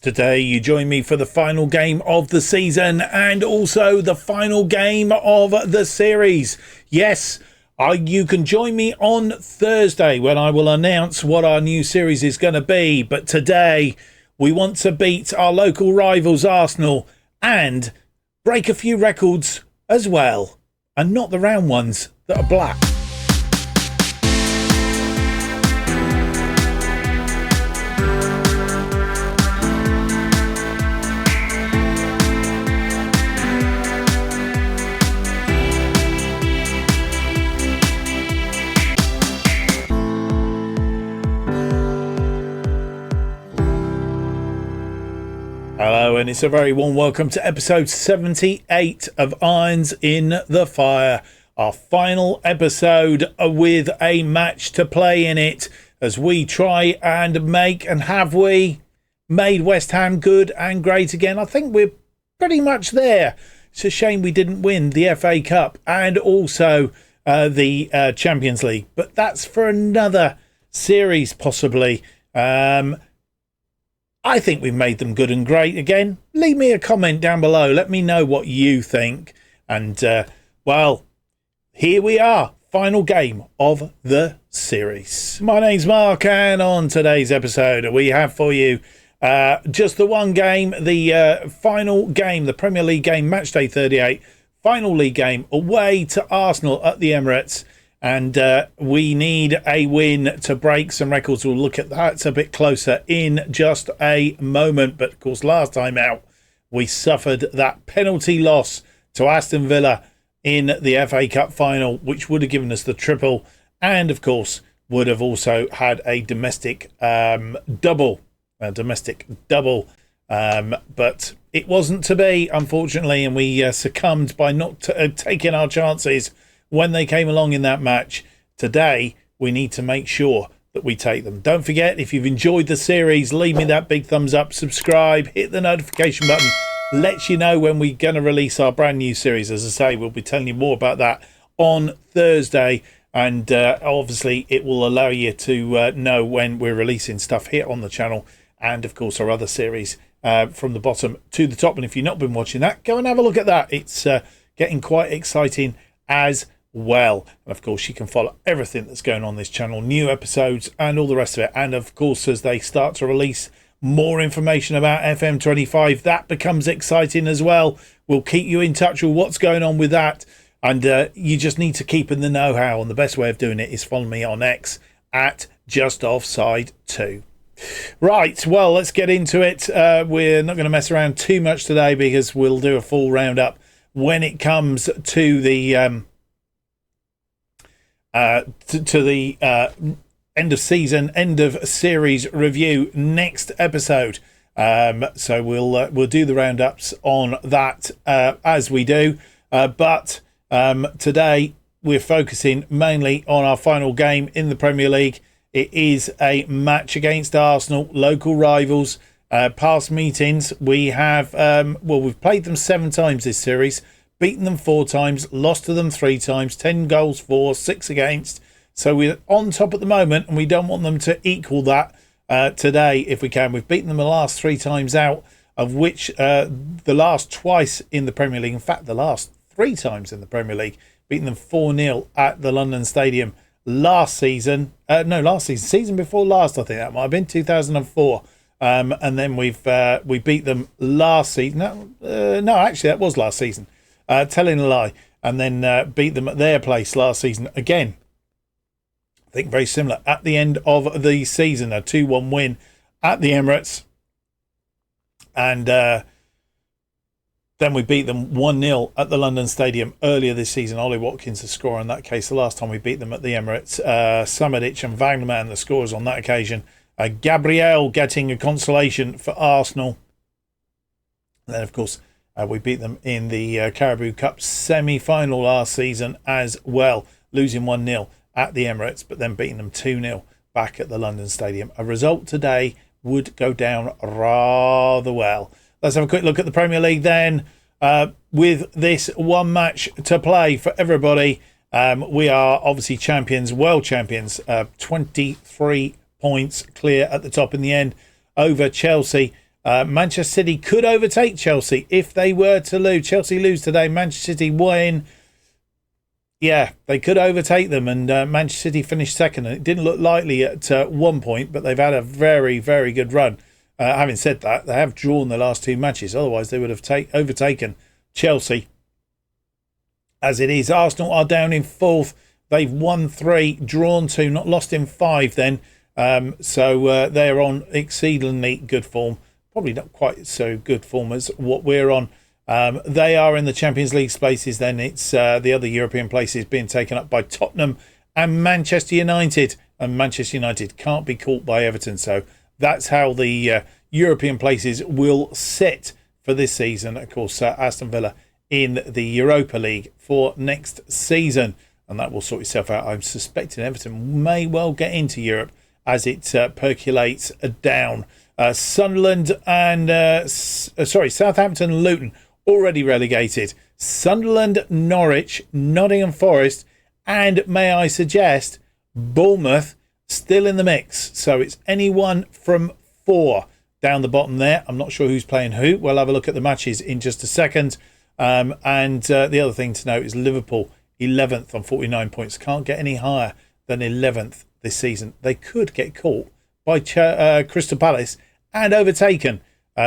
Today you join me for the final game of the season and also the final game of the series. Yes, you can join me on Thursday when I will announce what our new series is going to be. But today we want to beat our local rivals Arsenal and break a few records as well. And not the round ones that are black. Hello, and it's a very warm welcome to episode 78 of Irons in the Fire, our final episode with a match to play in it as we try and make, and have we made West Ham good and great again? I think we're pretty much there. It's a shame we didn't win the FA Cup and also the Champions League, but that's for another series possibly. I think we've made them good and great again. Leave me a comment down below. Let me know what you think. And, well, here we are. Final game of the series. My name's Mark, and on today's episode, we have for you just the one game, the final game, the Premier League game, Matchday 38, final league game away to Arsenal at the Emirates. And we need a win to break some records. We'll look at that a bit closer in just a moment. But, of course, last time out, we suffered that penalty loss to Aston Villa in the FA Cup final, which would have given us the triple. And, of course, would have also had a domestic double. But it wasn't to be, unfortunately, and we succumbed by not taking our chances when they came along in that match. Today, we need to make sure that we take them. Don't forget, if you've enjoyed the series, leave me that big thumbs up, subscribe, hit the notification button, lets you know when we're going to release our brand new series. As I say, we'll be telling you more about that on Thursday, and obviously it will allow you to know when we're releasing stuff here on the channel, and of course our other series from the bottom to the top. And if you've not been watching that, go and have a look at that. It's getting quite exciting as well. And of course you can follow everything that's going on this channel, new episodes and all the rest of it. And of course, as they start to release more information about FM25, that becomes exciting as well. We'll keep you in touch with what's going on with that, and you just need to keep in the know-how, and the best way of doing it is follow me on X at JustOffsideFM. Right, well, let's get into it. We're not going to mess around too much today because we'll do a full roundup when it comes to the end of season, end of series review next episode. So we'll do the roundups on that as we do. But today we're focusing mainly on our final game in the Premier League. It is a match against Arsenal, local rivals. Past meetings, we have we've played them 7 times this series. Beaten them 4 times, lost to them 3 times, 10 goals for, 6 against. So we're on top at the moment, and we don't want them to equal that today if we can. We've beaten them the last 3 times out, of which the last twice in the Premier League, in fact, the last 3 times in the Premier League, beaten them 4-0 at the London Stadium last season. Season before last, I think that might have been 2004. And then we beat them last season. No, actually, that was last season. Telling a lie, and then beat them at their place last season again. I think very similar at the end of the season, a 2-1 win at the Emirates, and then we beat them 1-0 at the London Stadium earlier this season. Ollie Watkins the scorer in that case. The last time we beat them at the Emirates, Samadic and Wagnerman the scorers on that occasion. Gabriel getting a consolation for Arsenal, and then of course we beat them in the Carabao Cup semi-final last season as well, losing 1-0 at the Emirates, but then beating them 2-0 back at the London Stadium. A result today would go down rather well. Let's have a quick look at the Premier League then. With this one match to play for everybody, we are obviously champions, world champions, 23 points clear at the top in the end over Chelsea. Manchester City could overtake Chelsea if they were to lose. Chelsea lose today, Manchester City win. Yeah, they could overtake them, and Manchester City finished second. And it didn't look likely at one point, but they've had a very, very good run. Having said that, they have drawn the last two matches. Otherwise, they would have overtaken Chelsea. As it is, Arsenal are down in fourth. They've won 3, drawn 2, not lost in 5 then. So they're on exceedingly good form. Probably not quite so good form as what we're on. They are in the Champions League spaces then. It's the other European places being taken up by Tottenham and Manchester United. And Manchester United can't be caught by Everton. So that's how the European places will sit for this season. Of course, Aston Villa in the Europa League for next season. And that will sort itself out. I'm suspecting Everton may well get into Europe as it percolates down. Sunderland and Southampton and Luton already relegated. Sunderland, Norwich, Nottingham Forest, and may I suggest Bournemouth still in the mix. So it's anyone from 4 down the bottom there. I'm not sure who's playing who. We'll have a look at the matches in just a second. And the other thing to note is Liverpool 11th on 49 points. Can't get any higher than 11th this season. They could get caught by Crystal Palace and overtaken.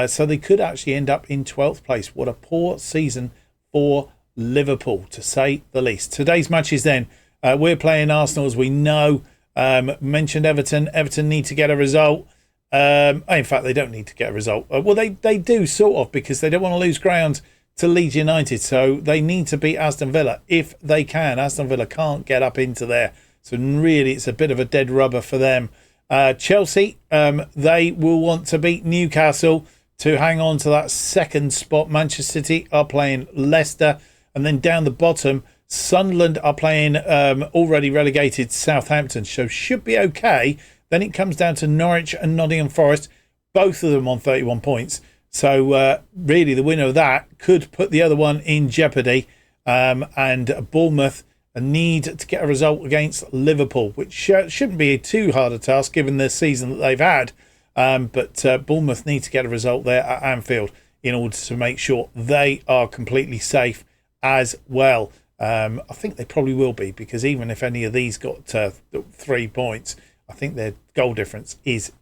So they could actually end up in 12th place. What a poor season for Liverpool, to say the least. Today's matches then. We're playing Arsenal, as we know. Mentioned Everton. Everton need to get a result. In fact, they don't need to get a result. Well, they do sort of, because they don't want to lose ground to Leeds United. So they need to beat Aston Villa if they can. Aston Villa can't get up into there. So really, it's a bit of a dead rubber for them. Chelsea, they will want to beat Newcastle to hang on to that second spot. Manchester City are playing Leicester. And then down the bottom, Sunderland are playing already relegated Southampton. So should be okay. Then it comes down to Norwich and Nottingham Forest, both of them on 31 points. So really the winner of that could put the other one in jeopardy. And Bournemouth need to get a result against Liverpool, which shouldn't be too hard a task given the season that they've had. But Bournemouth need to get a result there at Anfield in order to make sure they are completely safe as well. I think they probably will be, because even if any of these got 3 points, I think their goal difference is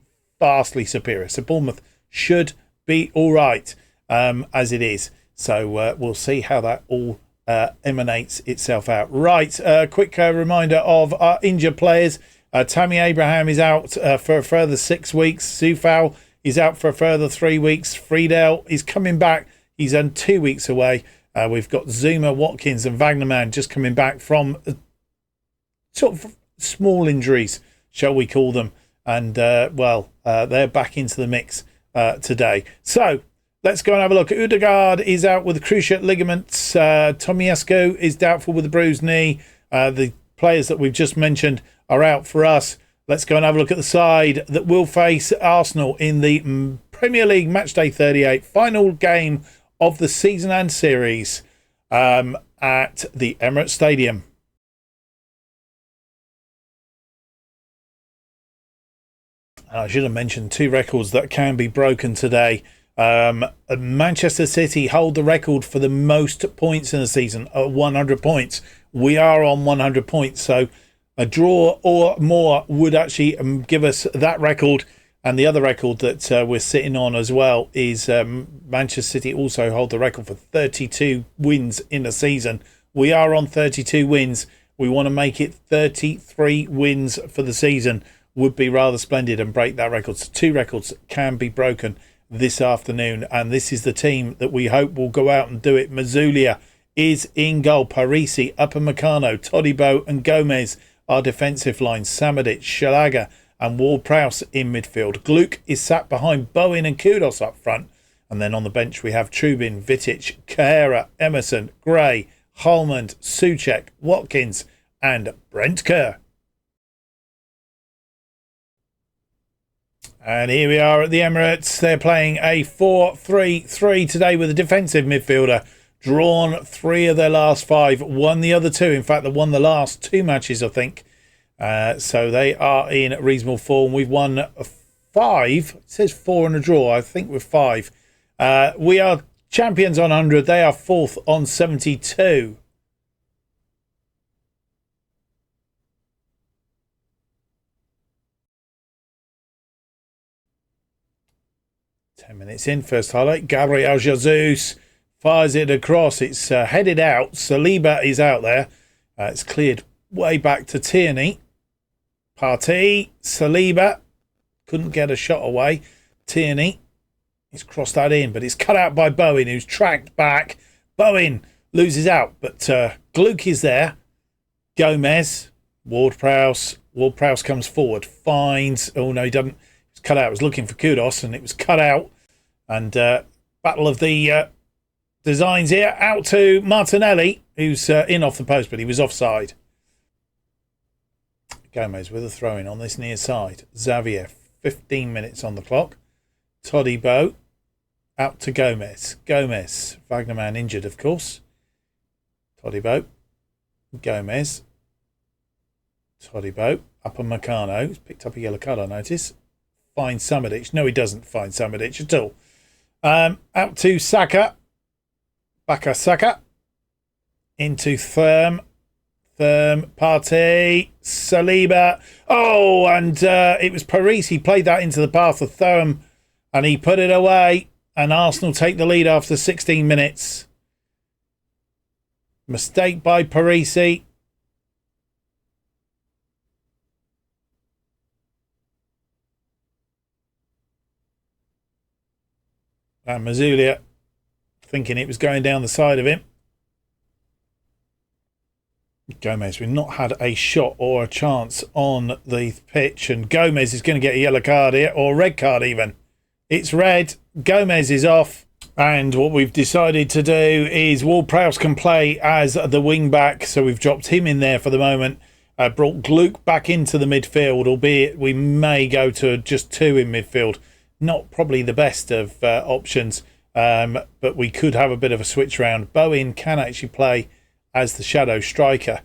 vastly superior. So Bournemouth should be all right as it is. So we'll see how that all emanates itself out. Right, quick reminder of our injured players. Tammy Abraham is out for a further 6 weeks. Sufal is out for a further 3 weeks. Friedel is coming back. He's 2 weeks away. We've got Zuma, Watkins and Wagnerman just coming back from sort of small injuries, shall we call them. And, they're back into the mix today. So let's go and have a look. Odegaard is out with cruciate ligaments. Tomiescu is doubtful with a bruised knee. The players that we've just mentioned are out for us. Let's go and have a look at the side that will face Arsenal in the Premier League Matchday 38 final game of the season and series at the Emirates Stadium. I should have mentioned 2 records that can be broken today. Manchester City hold the record for the most points in the season at 100 points. We are on 100 points, so a draw or more would actually give us that record. And the other record that we're sitting on as well is Manchester City also hold the record for 32 wins in a season. We are on 32 wins. We want to make it 33 wins for the season. Would be rather splendid and break that record. So 2 records can be broken this afternoon. And this is the team that we hope will go out and do it. Mazulia is in goal. Parisi, Upamecano, Todibo and Gomez are defensive line. Samadic, Shalaga and Ward-Prowse in midfield. Gluck is sat behind Bowen and Kudos up front. And then on the bench we have Trubin, Vitic, Kahera, Emerson, Gray, Holmand, Souček, Watkins and Brent Kerr. And here we are at the Emirates. They're playing a 4-3-3 today with a defensive midfielder. Drawn 3 of their last 5. Won the other 2. In fact, they won the last 2 matches, I think. So they are in reasonable form. We've won 5. It says 4 and a draw. I think we're 5. We are champions on 100. They are 4th on 72. Minutes in, first highlight. Gabriel Jesus fires it across. It's headed out. Saliba is out there. It's cleared way back to Tierney. Partey, Saliba couldn't get a shot away. Tierney, he's crossed that in, but it's cut out by Bowen, who's tracked back. Bowen loses out, but Gluck is there. Gomez, Ward-Prowse. Ward-Prowse comes forward, finds. Oh no, he doesn't. It's cut out. I was looking for Kudos, and it was cut out. And battle of the designs here. Out to Martinelli, who's in off the post, but he was offside. Gomez with a throw-in on this near side. Xavier, 15 minutes on the clock. Todibo, out to Gomez. Gomez, Wagnerman injured, of course. Todibo, Gomez. Todibo, Upamecano. He's picked up a yellow card, I notice. Finds Samadic. No, he doesn't find Samadic at all. Out to Saka. Baka Saka. Into Firm. Partey. Saliba. Oh, and it was Paris. He played that into the path of Thuram and he put it away. And Arsenal take the lead after 16 minutes. Mistake by Parisi. And Mazulia thinking it was going down the side of him. Gomez, we've not had a shot or a chance on the pitch, and Gomez is going to get a yellow card here, or a red card even. It's red. Gomez is off, and what we've decided to do is Ward-Prowse can play as the wing back, so we've dropped him in there for the moment. Brought Gluck back into the midfield, albeit we may go to just 2 in midfield. Not probably the best of options, but we could have a bit of a switch round. Bowen can actually play as the shadow striker,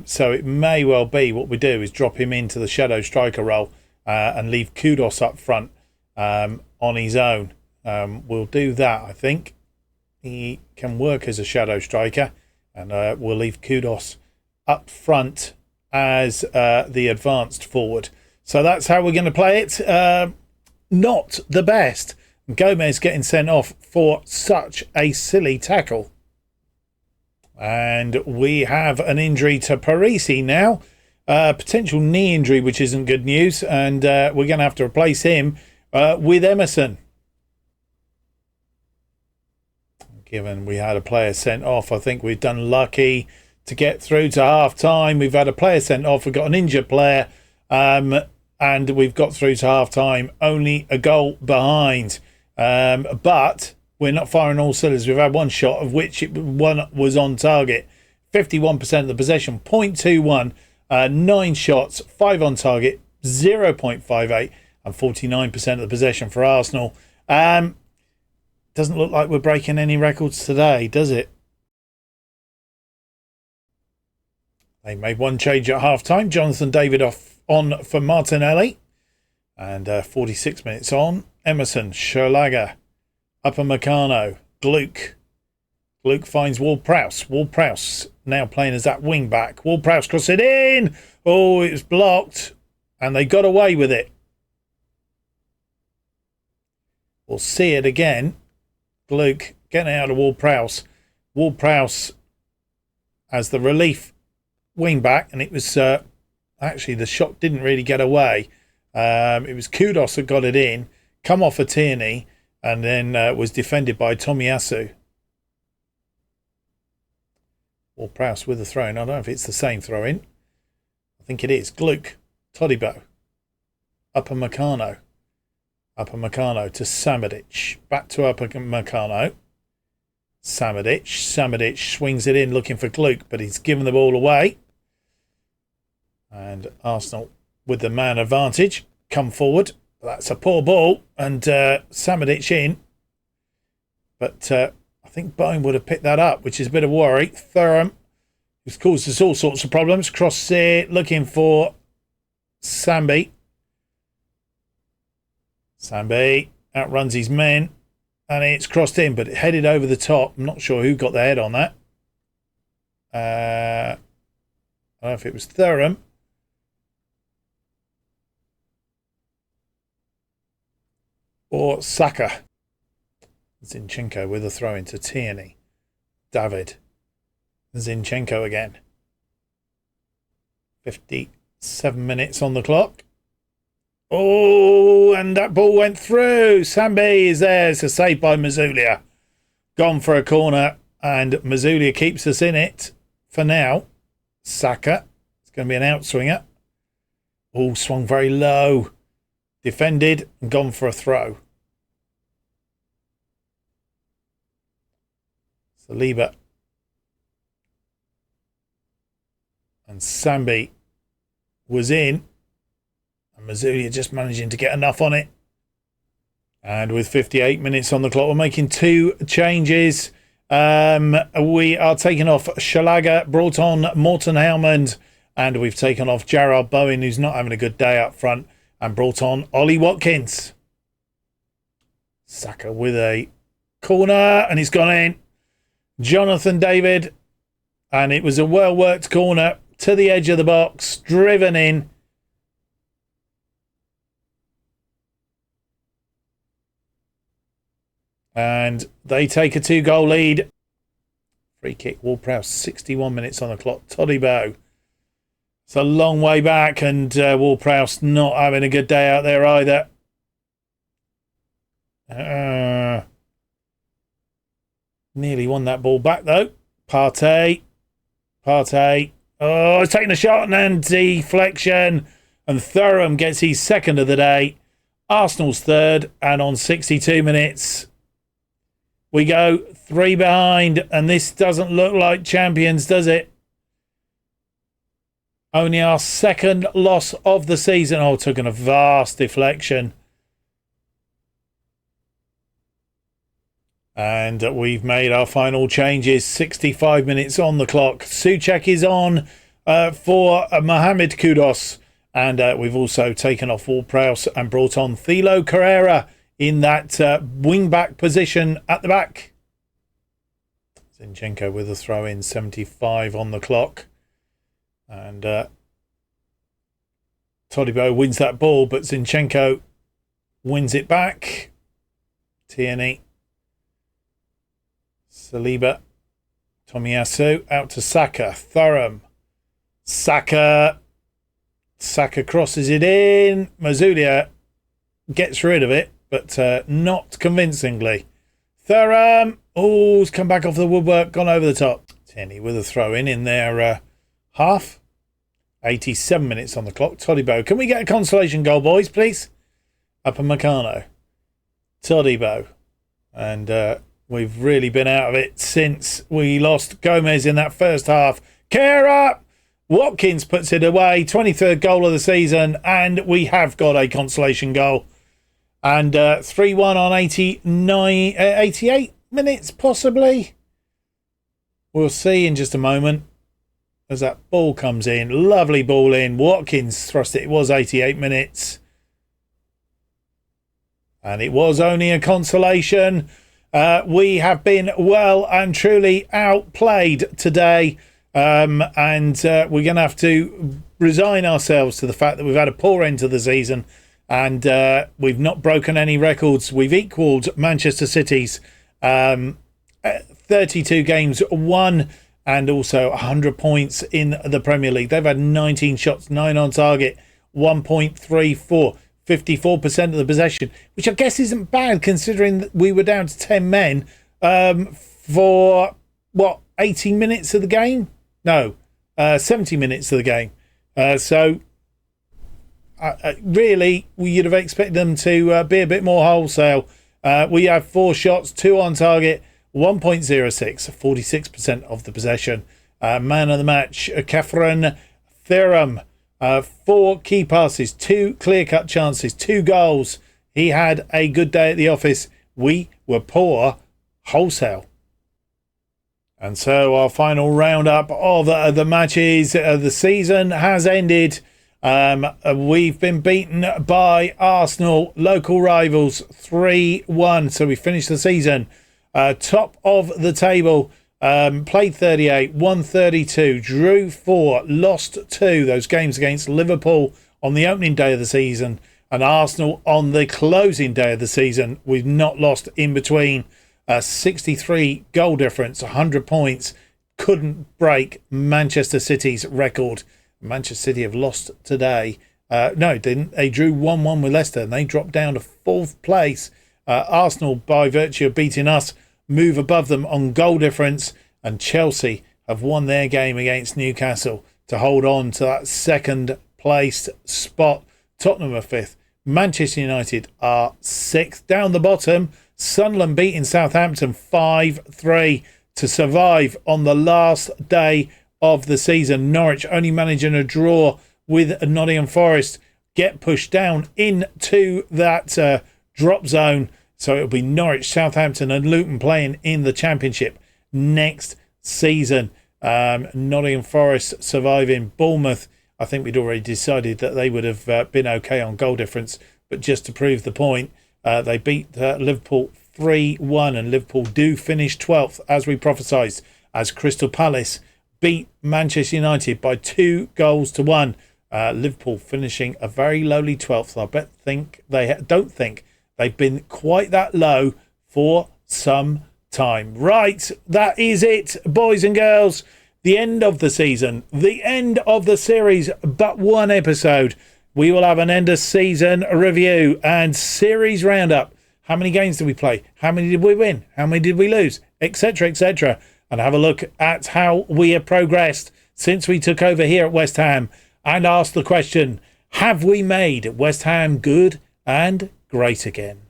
so it may well be what we do is drop him into the shadow striker role and leave Kudos up front on his own. We'll do that. I think he can work as a shadow striker, and we'll leave Kudos up front as the advanced forward. So that's how we're going to play it. Not the best. Gomez getting sent off for such a silly tackle. And we have an injury to Parisi now. Potential knee injury, which isn't good news. And we're going to have to replace him with Emerson. Given we had a player sent off, I think we've done lucky to get through to half-time. We've had a player sent off. We've got an injured player. And we've got through to half-time, only a goal behind. But we're not firing all cylinders. We've had one shot, of which one was on target. 51% of the possession, 0.21. 9 shots, 5 on target, 0.58. And 49% of the possession for Arsenal. Doesn't look like we're breaking any records today, does it? They made one change at half-time. Jonathan David on for Martinelli. And 46 minutes on. Emerson, Sherlager, Upamecano, Gluck. Gluck finds Ward-Prowse. Ward-Prowse now playing as that wing-back. Ward-Prowse cross it in. Oh, it was blocked. And they got away with it. We'll see it again. Gluck getting out of Ward-Prowse. Ward-Prowse as the relief wing-back. And it was... actually, the shot didn't really get away. It was Kudos that got it in, come off a Tierney, and then was defended by Tomiyasu. Or Prowse with a throw-in. I don't know if it's the same throw-in. I think it is. Gluck, Todibo, Upamecano. Upamecano to Samadic. Back to Upamecano. Samadic swings it in looking for Gluck, but he's given the ball away. And Arsenal with the man advantage come forward. That's a poor ball, and Samadic in. But I think Bowen would have picked that up, which is a bit of worry. Thuram, who's caused us all sorts of problems. Cross it, looking for Sambi. Sambi outruns his men, and it's crossed in, but it headed over the top. I'm not sure who got the head on that. I don't know if it was Thuram. Or Saka. Zinchenko with a throw into Tierney. David. Zinchenko again. 57 minutes on the clock. Oh, and that ball went through. Sambi is there. It's a save by Mazulia. Gone for a corner, and Mazulia keeps us in it for now. Saka. It's going to be an outswinger. Oh, swung very low. Defended and gone for a throw. Saliba. And Sambi was in. And Mazulia just managing to get enough on it. And with 58 minutes on the clock, we're making two changes. We are taking off Shalaga, brought on Morton Helmond, and we've taken off Jarrod Bowen, who's not having a good day up front, and brought on Ollie Watkins. Saka with a corner, and he's gone in. Jonathan David, and it was a well-worked corner to the edge of the box, driven in. And they take a 2-goal lead. Free kick, Ward-Prowse, 61 minutes on the clock. Todibo. It's a long way back, and Ward-Prowse not having a good day out there either. Nearly won that ball back, though. Partey. Oh, he's taking a shot and deflection. And Thuram gets his second of the day. Arsenal's third, and on 62 minutes... we go 3 behind, and this doesn't look like champions, does it? Only our second loss of the season. Oh, took a vast deflection. And we've made our final changes. 65 minutes on the clock. Souček is on for Mohamed Kudus. And we've also taken off Ward-Prowse and brought on Thilo Carrera in that wing-back position at the back. Zinchenko with a throw-in, 75 on the clock. And Todibo wins that ball, but Zinchenko wins it back. Tierney. Saliba. Tomiyasu out to Saka. Thuram. Saka crosses it in. Mazulia gets rid of it, but not convincingly. Thuram. Oh, he's come back off the woodwork, gone over the top. Tierney with a throw in their half. 87 minutes on the clock. Todibo. Can we get a consolation goal, boys, please? Upamecano. Todibo. And we've really been out of it since we lost Gomez in that first half. Care up! Watkins puts it away. 23rd goal of the season. And we have got a consolation goal. And 3-1 on 88 minutes, possibly. We'll see in just a moment as that ball comes in. Lovely ball in. Watkins thrust it. It was 88 minutes. And it was only a consolation. We have been well and truly outplayed today. And we're going to have to resign ourselves to the fact that we've had a poor end to the season. And we've not broken any records. We've equalled Manchester City's 32 games won and also 100 points in the Premier League. They've had 19 shots, 9 on target, 1.34, 54% of the possession, which I guess isn't bad considering that we were down to 10 men for, 80 minutes of the game? No, 70 minutes of the game. Really, you'd have expected them to be a bit more wholesale. We have 4 shots, 2 on target, 1.06, 46% of the possession. Man of the match, Catherine Thuram. 4 key passes, 2 clear-cut chances, 2 goals. He had a good day at the office. We were poor wholesale. And so our final roundup of the matches. The season has ended. We've been beaten by Arsenal, local rivals, 3-1. So we finished the season top of the table. Played 38, won 32, drew 4, lost 2. Those games against Liverpool on the opening day of the season and Arsenal on the closing day of the season. We've not lost in between. 63 goal difference, 100 points. Couldn't break Manchester City's record. Manchester City have lost today. No, didn't. They drew 1-1 with Leicester and they dropped down to 4th place. Arsenal, by virtue of beating us, move above them on goal difference, and Chelsea have won their game against Newcastle to hold on to that 2nd place spot. Tottenham are 5th. Manchester United are 6th. Down the bottom, Sunderland beating Southampton 5-3 to survive on the last day of the season. Norwich only managing a draw with Nottingham Forest, get pushed down into that drop zone. So it'll be Norwich, Southampton and Luton playing in the Championship next season. Nottingham Forest surviving. Bournemouth, I think we'd already decided that they would have been okay on goal difference, but just to prove the point, they beat Liverpool 3-1 and Liverpool do finish 12th as we prophesied, as Crystal Palace beat Manchester United by 2-1. Liverpool finishing a very lowly 12th. I don't think they've been quite that low for some time. Right, that is it, boys and girls. The end of the season, the end of the series, but one episode. We will have an end of season review and series roundup. How many games did we play? How many did we win? How many did we lose? Etc, etc. And have a look at how we have progressed since we took over here at West Ham and ask the question, have we made West Ham good and great again?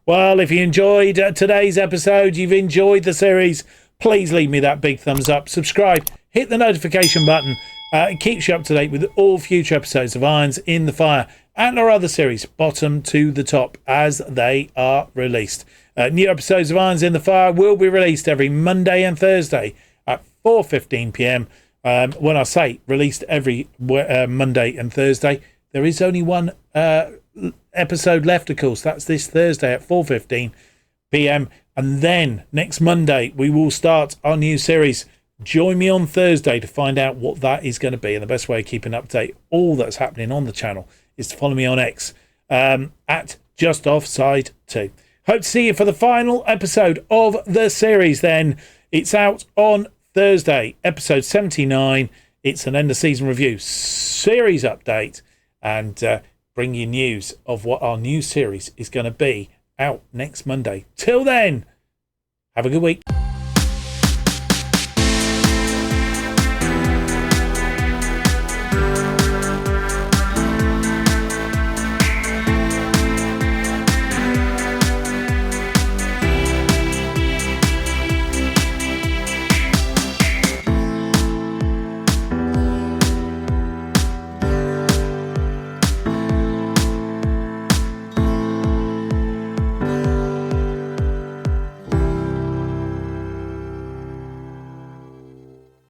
Well, if you enjoyed today's episode, you've enjoyed the series, please leave me that big thumbs up, subscribe, hit the notification button. It keeps you up to date with all future episodes of Irons in the Fire and our other series, bottom to the top, as they are released. New episodes of Irons in the Fire will be released every Monday and Thursday at 4:15 p.m. When I say released every Monday and Thursday, there is only one episode left, of course. That's this Thursday at 4:15 p.m. And then next Monday, we will start our new series. Join me on Thursday to find out what that is going to be. And the best way of keeping up to date all that's happening on the channel is to follow me on X at JustOffsideFM. Hope to see you for the final episode of the series then. It's out on Thursday, episode 79. It's an end of season review, series update, and bring you news of what our new series is going to be out next Monday. Till then, have a good week.